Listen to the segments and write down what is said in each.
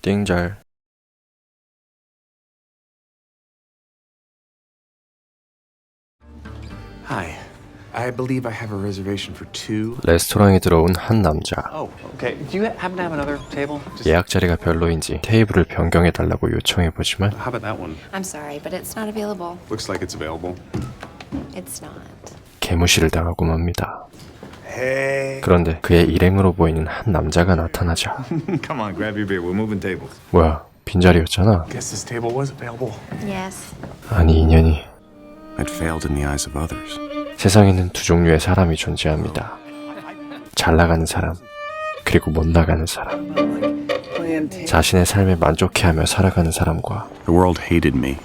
띵잘. Hi. I believe I have a reservation for two. 레스토랑에 들어온 한 남자. Oh, okay. Do you happen to have another table? 예약 자리가 별로인지 테이블을 변경해달라고 요청해보지만 How about that one? I'm sorry, but it's not available. Looks like it's available. It's not. 개무시를 당하고 맙니다. Hey. 그런데 그의 일행으로 보이는 한 남자가 나타나자 Come on, grab your beer. We're moving tables. 뭐야, 빈자리였잖아. Guess this table was available. Yes. 아니 인연이. I'd failed in the eyes of others. 세상에는 두 종류의 사람이 존재합니다. 잘 나가는 사람, 그리고 못 나가는 사람. 자신의 삶에 만족해하며 살아가는 사람과 The world hated me,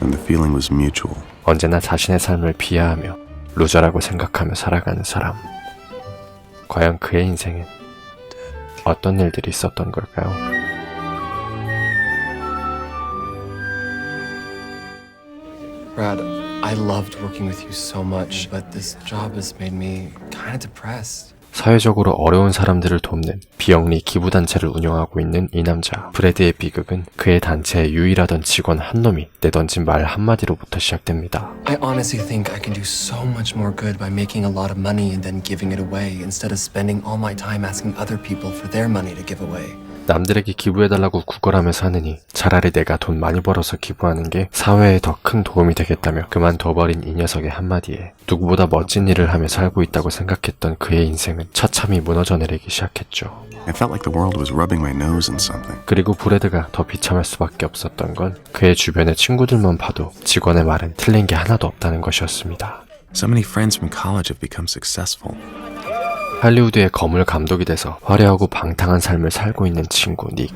and the feeling was mutual. 언제나 자신의 삶을 비하하며 루저라고 생각하며 살아가는 사람. 과연 그의 인생엔 어떤 일들이 있었던 걸까요? Brad, I loved working with you so much, but this job has made me kind of depressed. 사회적으로 어려운 사람들을 돕는 비영리 기부단체를 운영하고 있는 이 남자. 브래드의 비극은 그의 단체의 유일하던 직원 한 놈이 내던진 말 한마디로부터 시작됩니다. I honestly think I can do so much more good by making a lot of money and then giving it away instead of spending all my time asking other people for their money to give away. 남들에게 기부해달라고 구걸하면서 하느니 차라리 내가 돈 많이 벌어서 기부하는 게 사회에 더 큰 도움이 되겠다며 그만둬버린 이 녀석의 한마디에 누구보다 멋진 일을 하며 살고 있다고 생각했던 그의 인생은 처참히 무너져 내리기 시작했죠. I felt like the world was rubbing my nose in something. 그리고 브래드가 더 비참할 수밖에 없었던 건 그의 주변의 친구들만 봐도 직원의 말은 틀린 게 하나도 없다는 것이었습니다. So many friends from college have become successful. 할리우드의 거물 감독이 돼서 화려하고 방탕한 삶을 살고 있는 친구 닉.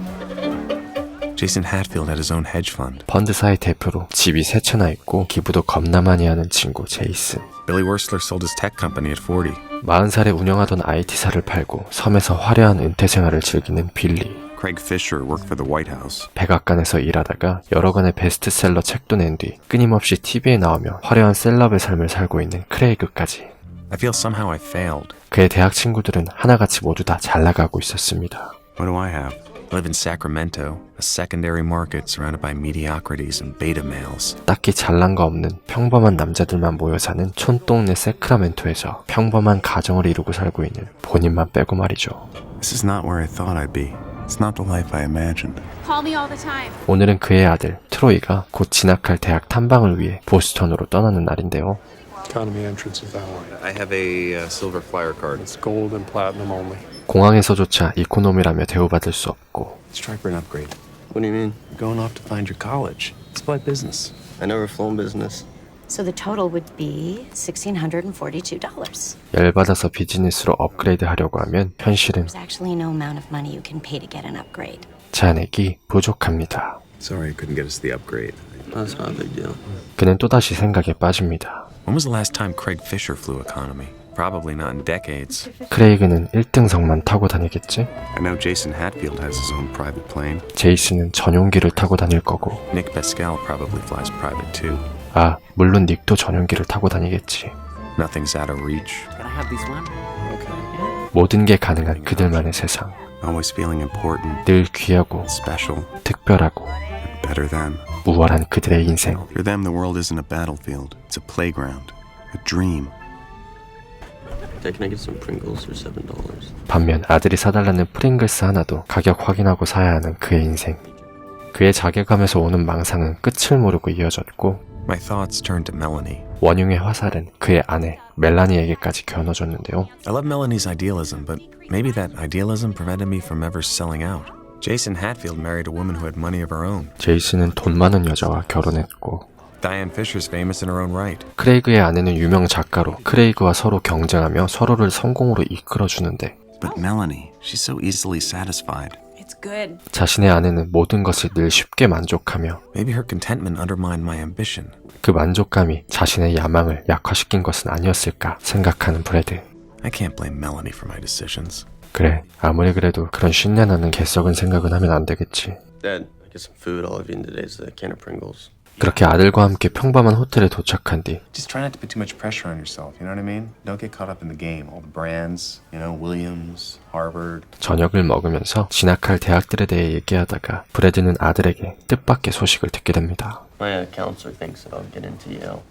Jason Hatfield had his own hedge fund. 펀드사의 대표로 집이 3채나 있고 기부도 겁나 많이 하는 친구 제이슨. Billy Wursler sold his tech company at 40. 40살에 운영하던 IT사를 팔고 섬에서 화려한 은퇴 생활을 즐기는 빌리. Craig Fisher worked for the White House. 백악관에서 일하다가 여러 권의 베스트셀러 책도 낸 뒤 끊임없이 TV에 나오며 화려한 셀럽의 삶을 살고 있는 크레이그까지. I feel somehow I failed. 그의 대학 친구들은 하나같이 모두 다 잘 나가고 있었습니다. What do I have? I live in Sacramento, a secondary market surrounded by mediocrities and beta males. 딱히 잘난 거 없는 평범한 남자들만 모여 사는 촌동네 세크라멘토에서 평범한 가정을 이루고 살고 있는 본인만 빼고 말이죠. This is not where I thought I'd be. It's not the life I imagined. Call me all the time. 오늘은 그의 아들 트로이가 곧 진학할 대학 탐방을 위해 보스턴으로 떠나는 날인데요. Economy entrance of that one. I have a silver flyer card. It's gold and platinum only. 공항에서조차 이코노미라며 대우받을 수 없고 Let's try for an upgrade. What do you mean? You're going off to find your college. Let's fly business. I never flown business. So the total would be $1,642. 열받아서 비즈니스로 업그레이드 하려고 하면 현실은 There's actually no amount of money you can pay to get an upgrade. 잔액이 부족합니다. Sorry, I couldn't get us the upgrade. That's not a big deal. 그는 또다시 생각에 빠집니다. When was the last time Craig Fisher flew economy? Probably not in decades. 크레이그는 1등석만 타고 다니겠지? I know Jason Hatfield has his own private plane. 제이슨은 전용기를 타고 다닐 거고 Nick Pascal probably flies private too. 아, 물론 닉도 전용기를 타고 다니겠지. Nothing's out of reach. 모든 게 가능한 그들만의 세상. Always feeling important, 늘 귀하고 special, 특별하고 better than. 우월한 그들의 인생. For them, the world isn't a battlefield. It's a playground, a dream. Okay, can I get some Pringles for $7? 반면 아들이 사달라는 프링글스 하나도 가격 확인하고 사야 하는 그의 인생. 그의 자괴감에서 오는 망상은 끝을 모르고 이어졌고 My thoughts turned to Melanie. 원흉의 화살은 그의 아내 멜라니에게까지 겨눠졌는데요. I love Melanie's idealism, but maybe that idealism prevented me from ever selling out. Jason Hatfield married a woman who had money of her own. 제이슨은 돈 많은 여자와 결혼했고 Diane Fisher's famous in her own right. 크레이그의 아내는 유명 작가로 크레이그와 서로 경쟁하며 서로를 성공으로 이끌어주는데 But Melanie, she's so easily satisfied. It's good. 자신의 아내는 모든 것을 늘 쉽게 만족하며 Maybe her contentment undermined my ambition. 그 만족감이 자신의 야망을 약화시킨 것은 아니었을까 생각하는 브래드. I can't blame Melanie for my decisions. 그래, 아무리 그래도 그런 쉰내나는 개썩은 생각은 하면 안 되겠지. Dad, I get some food. All I've eaten today is a can of Pringles. 그렇게 아들과 함께 평범한 호텔에 도착한 뒤 Just try not to put too much pressure on yourself, you know what I mean? Don't get caught up in the game. All the brands, you know, Williams, Harvard. 저녁을 먹으면서 진학할 대학들에 대해 얘기하다가 브래드는 아들에게 뜻밖의 소식을 듣게 됩니다. My counselor thinks that I'll get into Yale.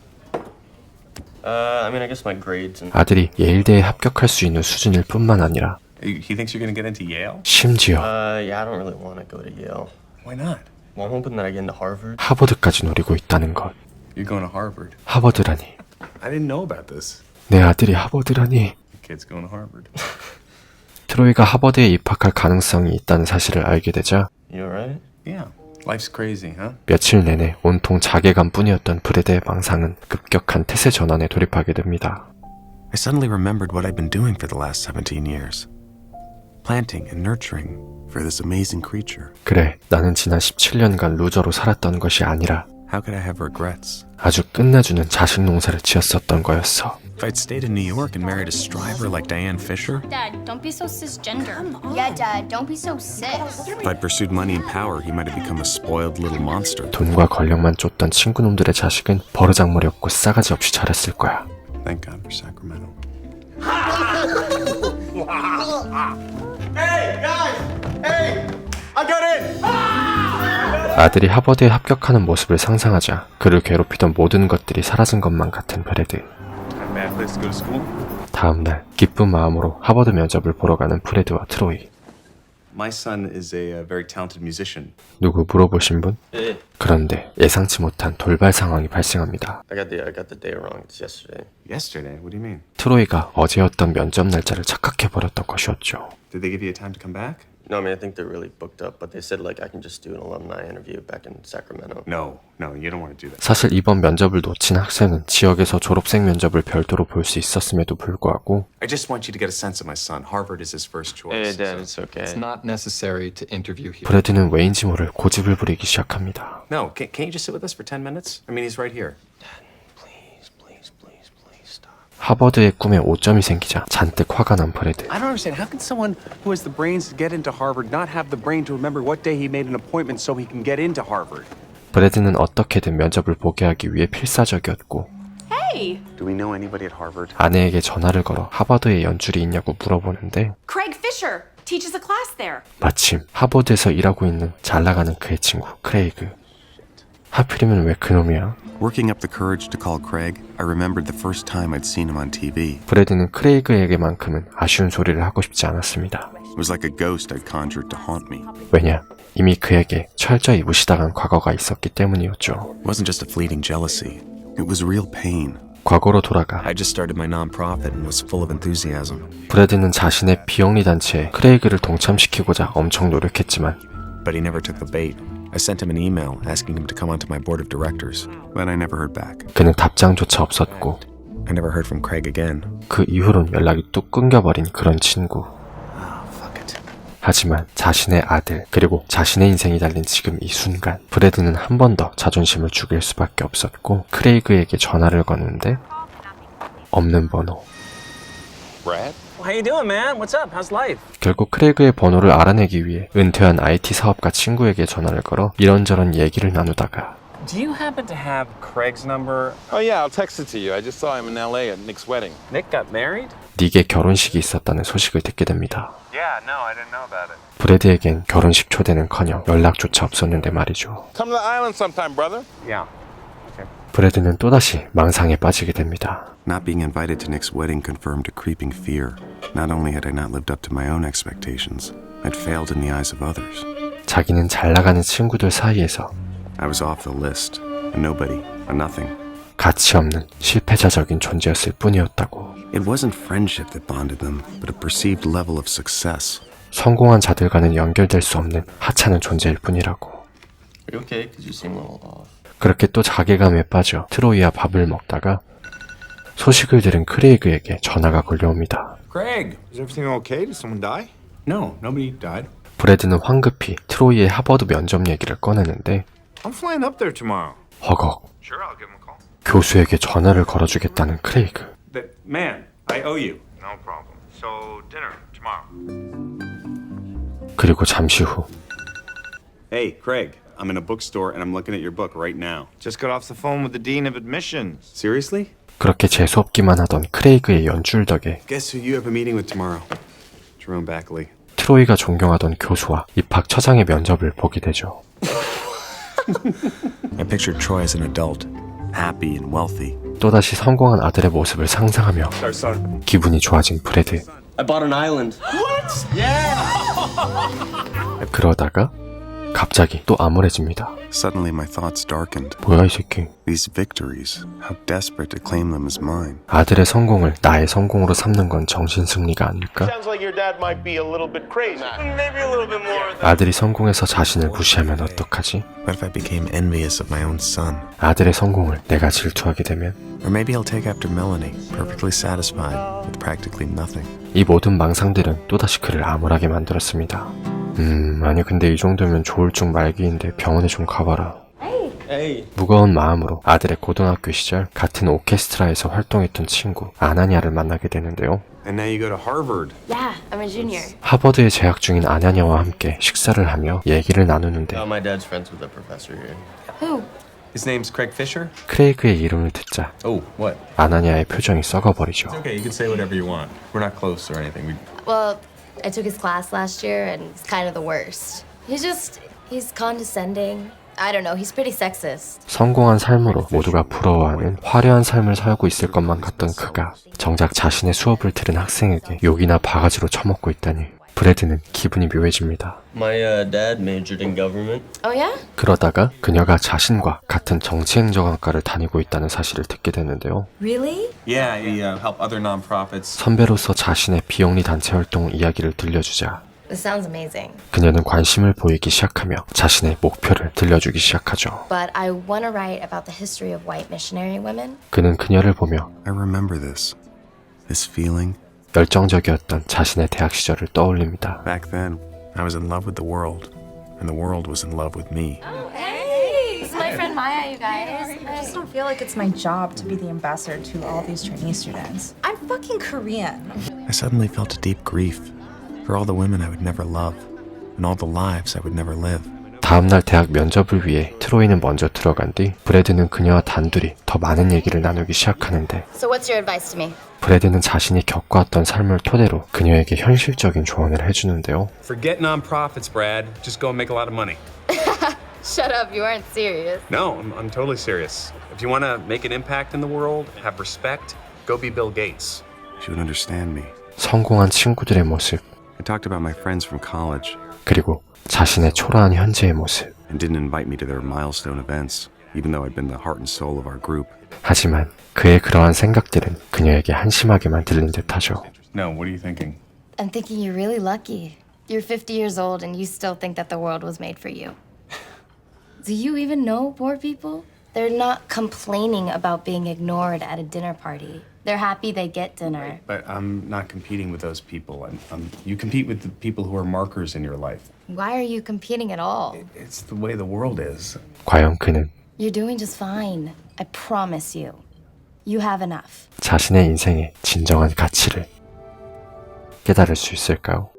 I guess my grades and 아들이 예일대에 합격할 수 있는 수준일 뿐만 아니라 He thinks you're gonna get into Yale? 심지어 yeah, I don't really want to go to Yale. Why not? Well, I'm hoping that I get into Harvard. 하버드까지 노리고 있다는 것. You're going to Harvard. 하버드라니. I didn't know about this. 내 아들이 하버드라니. The kid's going to Harvard. 트로이가 하버드에 입학할 가능성이 있다는 사실을 알게 되자 You alright? Yeah. Life's crazy, huh? 며칠 내내 온통 자괴감뿐이었던 브래드의 망상은 급격한 태세 전환에 돌입하게 됩니다. I suddenly remembered what I'd been doing for the last 17 years. Planting and nurturing for this amazing creature. 그래, 나는 지난 17년간 루저로 살았던 것이 아니라 How could I have regrets? 아주 끝내주는 자식 농사를 지었었던 거였어. If I'd stayed in New York and married a striver like Diane Fisher, Dad, don't be so cisgender. Yeah, Dad, don't be so cis. if I'd pursued money and power, he might have become a spoiled little monster. 돈과 권력만 쫓던 친구놈들의 자식은 버르장머리 없고 싸가지 없이 자랐을 거야. Thank God for Sacramento. 아들이 하버드에 합격하는 모습을 상상하자 그를 괴롭히던 모든 것들이 사라진 것만 같은 브래드. Bad place to go to school? 다음날 기쁜 마음으로 하버드 면접을 보러 가는 브래드와 트로이. My son is a very talented musician. 누구 물어보신 분? Eh, 그런데 예상치 못한 돌발 상황이 발생합니다. I got the day wrong. It's yesterday. Yesterday? What do you mean? 트로이가 어제였던 면접 날짜를 착각해버렸던 것이었죠. Did they give you a time to come back? No, I think they're really booked up, but they said like I can just do an alumni interview back in Sacramento. No, you don't want to do that. 사실 이번 면접을 놓친 학생은 지역에서 졸업생 면접을 별도로 볼 수 있었음에도 불구하고 I just want you to get a sense of my son. Harvard is his first choice. Dad, it's okay. It's not necessary to interview here. 브래드는 왜인지 모를 고집을 부리기 시작합니다. No, can't you just sit with us for 10 minutes? I mean, he's right here. Please stop. 하버드의 꿈에 오점이 생기자 잔뜩 화가 난 브래드. I don't understand. How can someone who has the brains to get into Harvard not have the brain to remember what day he made an appointment so he can get into Harvard? 브래드는 어떻게든 면접을 보게 하기 위해 필사적이었고 Do we know anybody at Harvard? 아내에게 전화를 걸어 하버드에 연줄이 있냐고 물어보는데 Craig Fisher teaches a class there. 마침 하버드에서 일하고 있는 잘나가는 그의 친구 크레이그. 하필이면 왜 그놈이야? Working up the courage to call Craig, I remembered the first time I'd seen him on TV. 브래드는 크레이그에게만큼은 아쉬운 소리를 하고 싶지 않았습니다. It was like a ghost I'd conjured to haunt me. 왜냐? 이미 그에게 철저히 무시당한 과거가 있었기 때문이었죠. It wasn't just a fleeting jealousy. It was real pain. 과거로 돌아가 I just started my non-profit and was full of enthusiasm. 브래드는 자신의 비영리 단체에 크레이그를 동참시키고자 엄청 노력했지만 But he never took the bait. I sent him an email asking him to come onto my board of directors, but I never heard back. 그는 답장조차 없었고 I never heard from Craig again. 그 이후론 연락이 뚝 끊겨버린 그런 친구. 하지만 자신의 아들 그리고 자신의 인생이 달린 지금 이 순간 브래드는 한 번 더 자존심을 죽일 수밖에 없었고 크레이그에게 전화를 거는데 없는 번호. Brad? How you doing, man? What's up? How's life? 결국 크레이그의 번호를 알아내기 위해 은퇴한 IT 사업가 친구에게 전화를 걸어 이런저런 얘기를 나누다가 Do you happen to have Craig's number? Oh, yeah, I'll text it to you. I just saw him in LA at Nick's wedding. Nick got married? 닉의 결혼식이 있었다는 소식을 듣게 됩니다. Yeah, no, I didn't know about it. 브래드에겐 결혼식 초대는커녕 연락조차 없었는데 말이죠. Come to the island sometime, brother. Yeah. 브래드는 또다시 망상에 빠지게 됩니다. Not being invited to Nick's wedding confirmed a creeping fear. Not only had I not lived up to my own expectations, I'd failed in the eyes of others. 자기는 잘 나가는 친구들 사이에서 I was off the list. A nobody. A nothing. 가치 없는 실패자적인 존재였을 뿐이었다고. It wasn't friendship that bonded them, but a perceived level of success. 성공한 자들과는 연결될 수 없는 하찮은 존재일 뿐이라고. Are you okay? Because you seem a little off. 그렇게 또 자괴감에 빠져 트로이와 밥을 먹다가 소식을 들은 크레이그에게 전화가 걸려옵니다. Craig! Is everything okay? Did someone die? No, nobody died. 브래드는 황급히 트로이의 하버드 면접 얘기를 꺼내는데 I'm flying up there tomorrow. 허걱. Sure, I'll give him a call. 교수에게 전화를 걸어주겠다는 크레이그. But, man, I owe you. No problem. So, dinner tomorrow. 그리고 잠시 후 Hey, Craig. I'm in a bookstore and I'm looking at your book right now. Just got off the phone with the dean of admissions. Seriously? 그렇게 재수없기만 하던 크레이그의 연출 덕에 Guess who you have a meeting with tomorrow? Jerome Backley. 트로이가 존경하던 교수와 입학 처장의 면접을 보게 되죠. I pictured Troy as an adult, happy and wealthy. 또다시 성공한 아들의 모습을 상상하며 기분이 좋아진 브래드. I bought an island. 그러다가 갑자기 또 암울해집니다. Suddenly my thoughts darkened. 뭐야 이 새끼. These victories, how desperate to claim them as mine. 아들의 성공을 나의 성공으로 삼는 건 정신승리가 아닐까? Sounds like your dad might be a little bit crazy. Maybe a little bit more. 아들이 성공해서 자신을 무시하면 어떡하지? What if I became envious of my own son? 아들의 성공을 내가 질투하게 되면? Or maybe I'll take after Melanie, perfectly satisfied with practically nothing. 이 모든 망상들은 또다시 그를 암울하게 만들었습니다. 아니 근데 이 정도면 조울증 말기인데 병원에 좀 가봐라. 무거운 마음으로 아들의 고등학교 시절 같은 오케스트라에서 활동했던 친구 아나니아를 만나게 되는데요. And now you go to Harvard. Yeah, I'm a junior. 하버드에 재학 중인 아나니아와 함께 식사를 하며 얘기를 나누는데 My dad's friends with the professor here. Who? His name's Craig Fisher? 크레이그의 이름을 듣자 Oh, what? 아나니아의 표정이 썩어버리죠. Okay, you can say whatever you want. We're not close or anything. Well, I took his class last year, and it's kind of the worst. He's condescending. I don't know, he's pretty sexist. 성공한 삶으로 모두가 부러워하는 화려한 삶을 살고 있을 것만 같던 그가 정작 자신의 수업을 들은 학생에게 욕이나 바가지로 처먹고 있다니 브래드는 기분이 묘해집니다. My dad majored in government. Oh, yeah? 그러다가 그녀가 자신과 같은 정치행정학과를 다니고 있다는 사실을 듣게 되는데요. Really? Yeah, he help other nonprofits. 선배로서 자신의 비영리 단체 활동 이야기를 들려주자 This sounds amazing. 그녀는 관심을 보이기 시작하며 자신의 목표를 들려주기 시작하죠. But I want to write about the history of white missionary women. 그는 그녀를 보며 I remember this. This feeling. 열정적이었던 자신의 대학 시절을 떠올립니다. Back then, I was in love with the world, and the world was in love with me. Hey! This is my friend Maya, you guys. I just don't feel like it's my job to be the ambassador to all these Chinese students. I'm fucking Korean. I suddenly felt a deep grief for all the women I would never love, and all the lives I would never live. 다음날 대학 면접을 위해 트로이는 먼저 들어간 뒤 브래드는 그녀와 단둘이 더 많은 얘기를 나누기 시작하는데 So what's your advice to me? 브래드는 자신이 겪어왔던 삶을 토대로 그녀에게 현실적인 조언을 해주는데요. Forget nonprofits, Brad. Just go and make a lot of money. Shut up, you aren't serious. No, I'm totally serious. If you want to make an impact in the world, have respect, go be Bill Gates. She would understand me. 성공한 친구들의 모습, I talked about my friends from college 그리고 자신의 초라한 현재의 모습. and didn't invite me to their milestone events, even though I'd been the heart and soul of our group. 하지만 그의 그러한 생각들은 그녀에게 한심하게만 들린 듯하죠. No, what are you thinking? I'm thinking you're really lucky. You're 50 years old and you still think that the world was made for you. Do you even know poor people? They're not complaining about being ignored at a dinner party. They're happy they get dinner. But I'm not competing with those people. You compete with the people who are markers in your life. Why are you competing at all? It's the way the world is. 과연 그는 You're doing just fine. I promise you. You have enough. 자신의 인생의 진정한 가치를 깨달을 수 있을까요?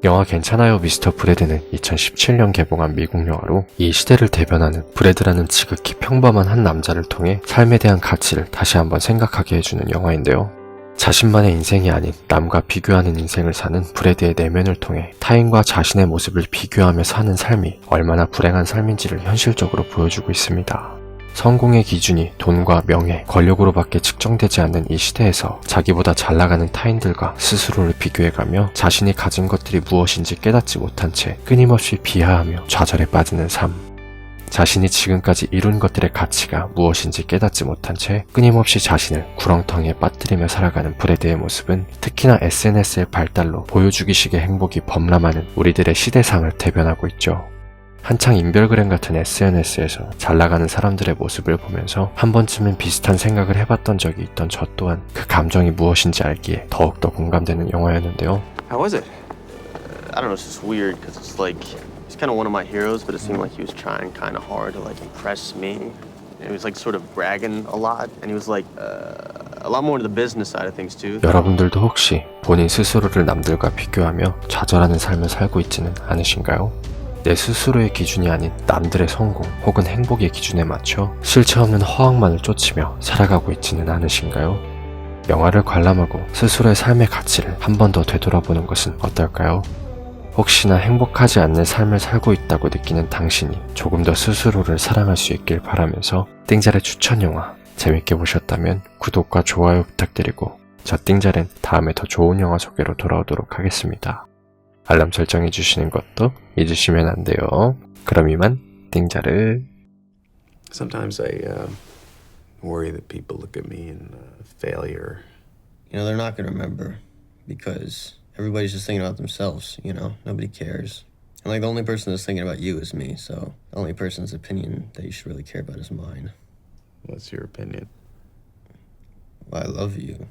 영화 괜찮아요 미스터 브래드는 2017년 개봉한 미국 영화로 이 시대를 대변하는 브래드라는 지극히 평범한 한 남자를 통해 삶에 대한 가치를 다시 한번 생각하게 해주는 영화인데요. 자신만의 인생이 아닌 남과 비교하는 인생을 사는 브래드의 내면을 통해 타인과 자신의 모습을 비교하며 사는 삶이 얼마나 불행한 삶인지를 현실적으로 보여주고 있습니다. 성공의 기준이 돈과 명예, 권력으로밖에 측정되지 않는 이 시대에서 자기보다 잘 나가는 타인들과 스스로를 비교해가며 자신이 가진 것들이 무엇인지 깨닫지 못한 채 끊임없이 비하하며 좌절에 빠지는 삶. 자신이 지금까지 이룬 것들의 가치가 무엇인지 깨닫지 못한 채 끊임없이 자신을 구렁텅이에 빠뜨리며 살아가는 브래드의 모습은 특히나 SNS의 발달로 보여주기식의 행복이 범람하는 우리들의 시대상을 대변하고 있죠. 한창 인별그램 같은 SNS에서 잘 나가는 사람들의 모습을 보면서 한 번쯤은 비슷한 생각을 해봤던 적이 있던 저 또한 그 감정이 무엇인지 알기에 더욱더 공감되는 영화였는데요. How was it? I don't know, it's just weird because it's like he's kind of one of my heroes, but it seemed like he was trying kind of hard to like impress me. He was like sort of bragging a lot, and he was like a lot more into the business side of things too. 여러분들도 혹시 본인 스스로를 남들과 비교하며 좌절하는 삶을 살고 있지는 않으신가요? 내 스스로의 기준이 아닌 남들의 성공 혹은 행복의 기준에 맞춰 실체 없는 허황만을 쫓으며 살아가고 있지는 않으신가요? 영화를 관람하고 스스로의 삶의 가치를 한 번 더 되돌아보는 것은 어떨까요? 혹시나 행복하지 않는 삶을 살고 있다고 느끼는 당신이 조금 더 스스로를 사랑할 수 있길 바라면서 띵잘의 추천 영화 재밌게 보셨다면 구독과 좋아요 부탁드리고 저 띵잘은 다음에 더 좋은 영화 소개로 돌아오도록 하겠습니다. 알람 설정해 주시는 것도 잊으시면 안 돼요. 그럼 이만 띵자르. Sometimes I worry that people look at me in failure. You know, they're not gonna remember because everybody's just thinking about themselves, you know? Nobody cares. And like the only person that's thinking about you is me, so the only person's opinion that you should really care about is mine. What's your opinion? Well, I love you.